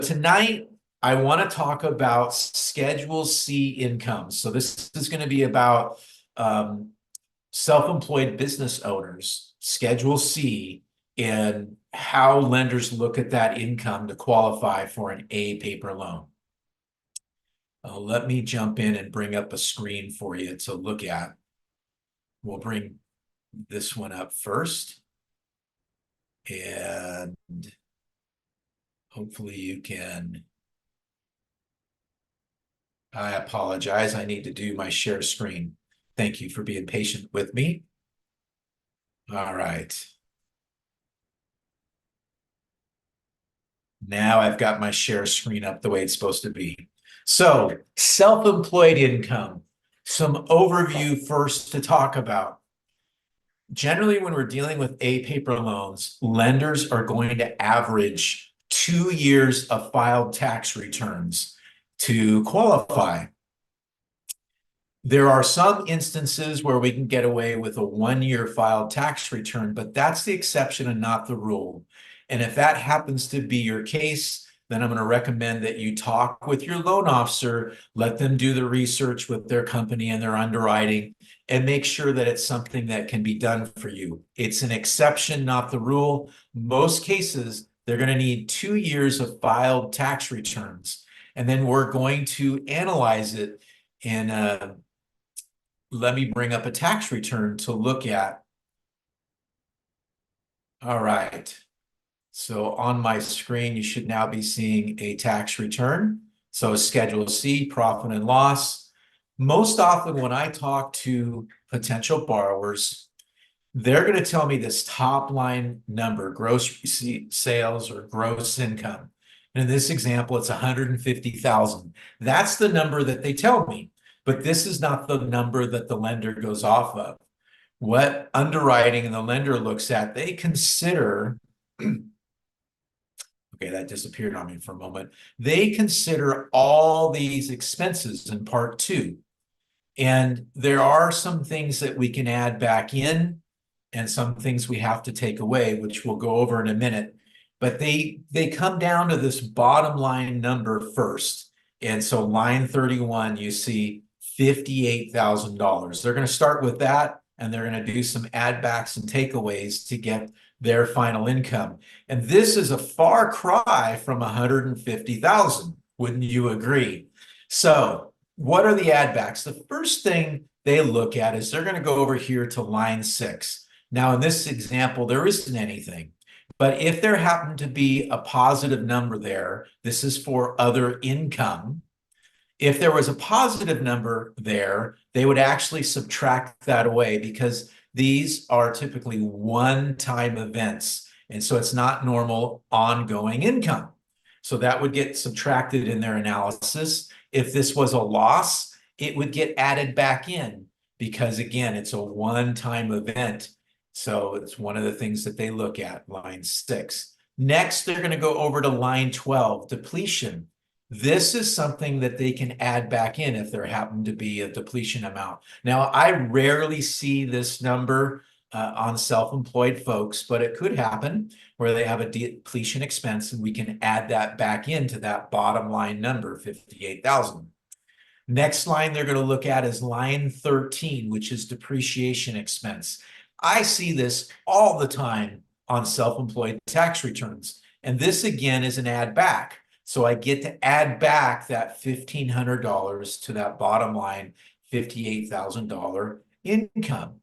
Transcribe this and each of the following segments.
tonight I want to talk about Schedule C income. So this is going to be about self-employed business owners, Schedule C, and how lenders look at that income to qualify for an A paper loan. Let me jump in and bring up a screen for you to look at. We'll bring this one up first. And hopefully you can. I apologize. I need to do my share screen. Thank you for being patient with me. All right. Now I've got my share screen up the way it's supposed to be. So, self-employed income. Some overview first to talk about. Generally, when we're dealing with A paper loans, lenders are going to average 2 years of filed tax returns to qualify. There are some instances where we can get away with a 1-year filed tax return, but that's the exception and not the rule. And if that happens to be your case, then I'm going to recommend that you talk with your loan officer, let them do the research with their company and their underwriting, and make sure that it's something that can be done for you. It's an exception, not the rule. Most cases, they're going to need 2 years of filed tax returns. And then we're going to analyze it. And let me bring up a tax return to look at. All right. So on my screen, you should now be seeing a tax return. So Schedule C, profit and loss. Most often when I talk to potential borrowers, they're going to tell me this top line number, gross receipt sales or gross income. And in this example, it's 150,000. That's the number that they tell me, but this is not the number that the lender goes off of. What underwriting and the lender looks at, they consider okay, that disappeared on me for a moment. They consider all these expenses in part two. And there are some things that we can add back in and some things we have to take away, which we'll go over in a minute. But they come down to this bottom line number first. And so line 31, you see $58,000. They're going to start with that, and they're going to do some add backs and takeaways to get their final income. And this is a far cry from 150,000. Wouldn't you agree? So what are the add backs? The first thing they look at is they're going to go over here to line 6. Now, in this example, there isn't anything. But if there happened to be a positive number there, this is for other income. If there was a positive number there, they would actually subtract that away because these are typically one-time events. And so it's not normal ongoing income. So that would get subtracted in their analysis. If this was a loss, it would get added back in because, again, it's a one-time event. So it's one of the things that they look at, line 6. Next, they're going to go over to line 12, depletion. This is something that they can add back in if there happened to be a depletion amount. Now, I rarely see this number on self-employed folks, but it could happen where they have a depletion expense and we can add that back into that bottom line number, 58,000. Next line they're going to look at is line 13, which is depreciation expense. I see this all the time on self-employed tax returns. And this again is an add back. So I get to add back that $1,500 to that bottom line, $58,000 income.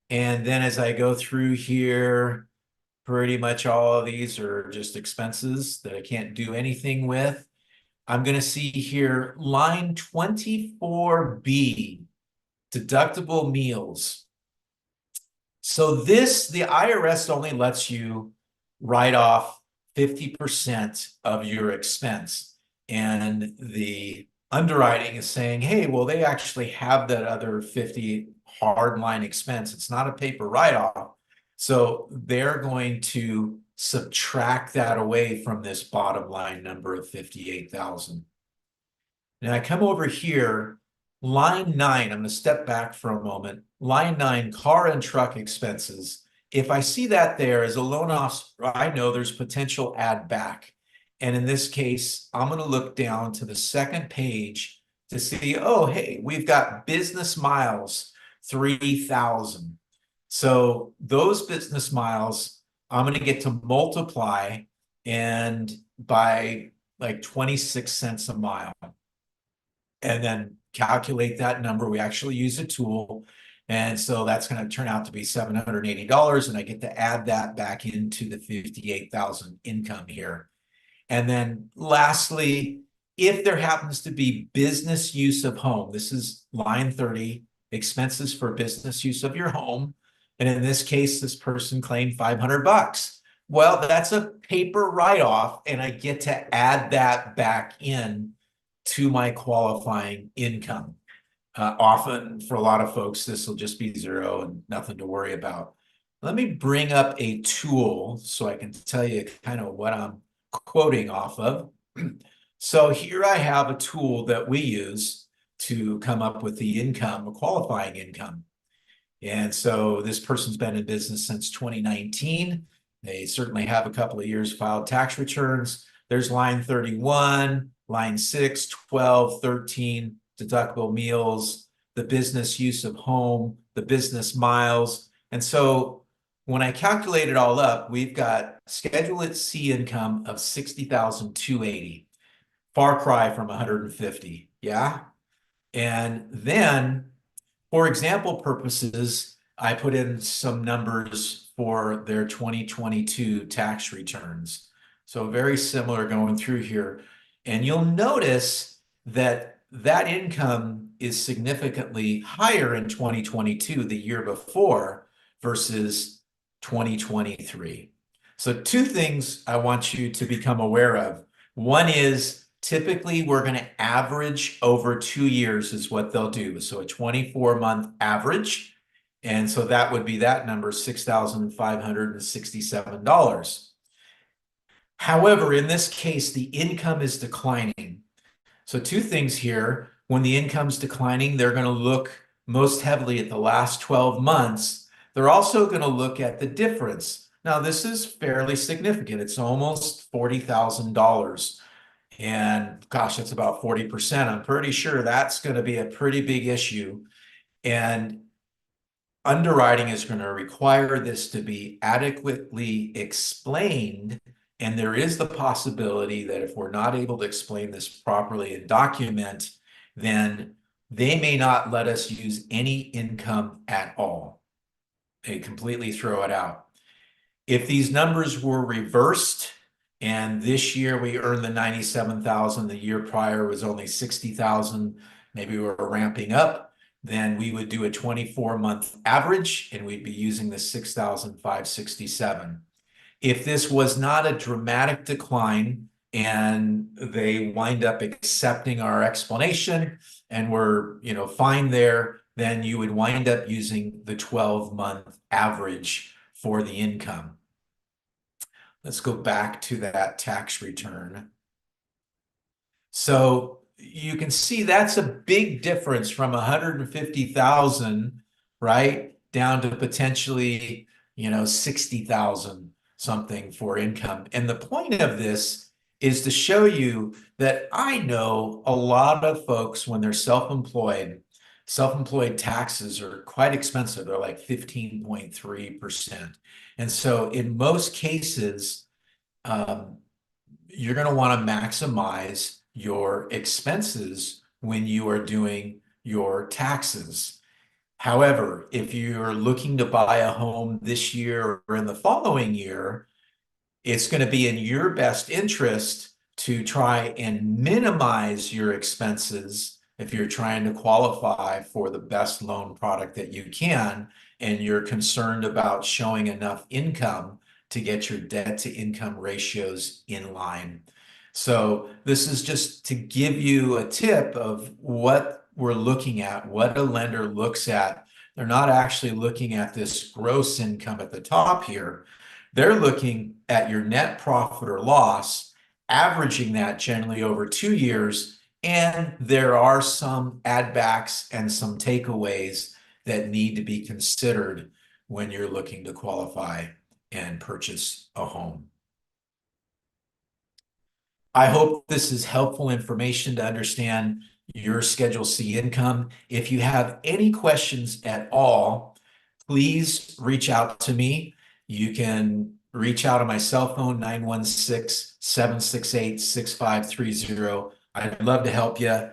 And then as I go through here, pretty much all of these are just expenses that I can't do anything with. I'm going to see here line 24B, deductible meals. So this, the IRS only lets you write off 50% of your expense. And the underwriting is saying, hey, well, they actually have that other 50 hardline expense. It's not a paper write-off. So they're going to subtract that away from this bottom line number of 58,000. Now I come over here, line 9, I'm going to step back for a moment. Line 9, car and truck expenses. If I see that there as a loan officer, I know there's potential add back. And in this case, I'm going to look down to the second page to see, oh, hey, we've got business miles, 3,000. So those business miles, I'm going to get to multiply and by like 26 cents a mile and then calculate that number. We actually use a tool. And so that's going to turn out to be $780. And I get to add that back into the 58,000 income here. And then lastly, if there happens to be business use of home, this is line 30, expenses for business use of your home. And in this case, this person claimed $500. Well, that's a paper write-off, and I get to add that back in to my qualifying income. Often for a lot of folks, this will just be zero and nothing to worry about. Let me bring up a tool so I can tell you kind of what I'm quoting off of. So here I have a tool that we use to come up with the income, a qualifying income. And so this person's been in business since 2019. They certainly have a couple of years filed tax returns. There's line 31, line 6, 12, 13, deductible meals, the business use of home, the business miles. And so when I calculate it all up, we've got Schedule C income of 60,280. Far cry from 150. Yeah. And then for example purposes, I put in some numbers for their 2022 tax returns. So very similar going through here. And you'll notice that that income is significantly higher in 2022, the year before, versus 2023. So two things I want you to become aware of. One is typically we're going to average over 2 years is what they'll do. So a 24-month average. And so that would be that number, $6,567. However, in this case, the income is declining. So two things here. When the income's declining, they're going to look most heavily at the last 12 months. They're also going to look at the difference. Now, this is fairly significant. It's almost $40,000. And gosh, that's about 40%. I'm pretty sure that's going to be a pretty big issue. And underwriting is going to require this to be adequately explained. And there is the possibility that if we're not able to explain this properly and document, then they may not let us use any income at all. They completely throw it out. If these numbers were reversed, and this year we earned the 97,000, the year prior was only 60,000, maybe we're ramping up, then we would do a 24-month average and we'd be using the 6,567. If this was not a dramatic decline and they wind up accepting our explanation and we're, fine there, then you would wind up using the 12-month average for the income. Let's go back to that tax return. So you can see that's a big difference from 150,000, right, down to potentially, 60,000 something for income. And the point of this is to show you that I know a lot of folks when they're self-employed taxes are quite expensive. They're like 15.3%. And so in most cases, you're going to want to maximize your expenses when you are doing your taxes. However, if you're looking to buy a home this year or in the following year, it's going to be in your best interest to try and minimize your expenses if you're trying to qualify for the best loan product that you can, and you're concerned about showing enough income to get your debt to income ratios in line. So this is just to give you a tip of what we're looking at, what a lender looks at. They're not actually looking at this gross income at the top here. They're looking at your net profit or loss, averaging that generally over 2 years, and there are some add backs and some takeaways that need to be considered when you're looking to qualify and purchase a home. I hope this is helpful information to understand your Schedule C income. If you have any questions at all, please reach out to me. You can reach out on my cell phone, 916-768-6530. I'd love to help you.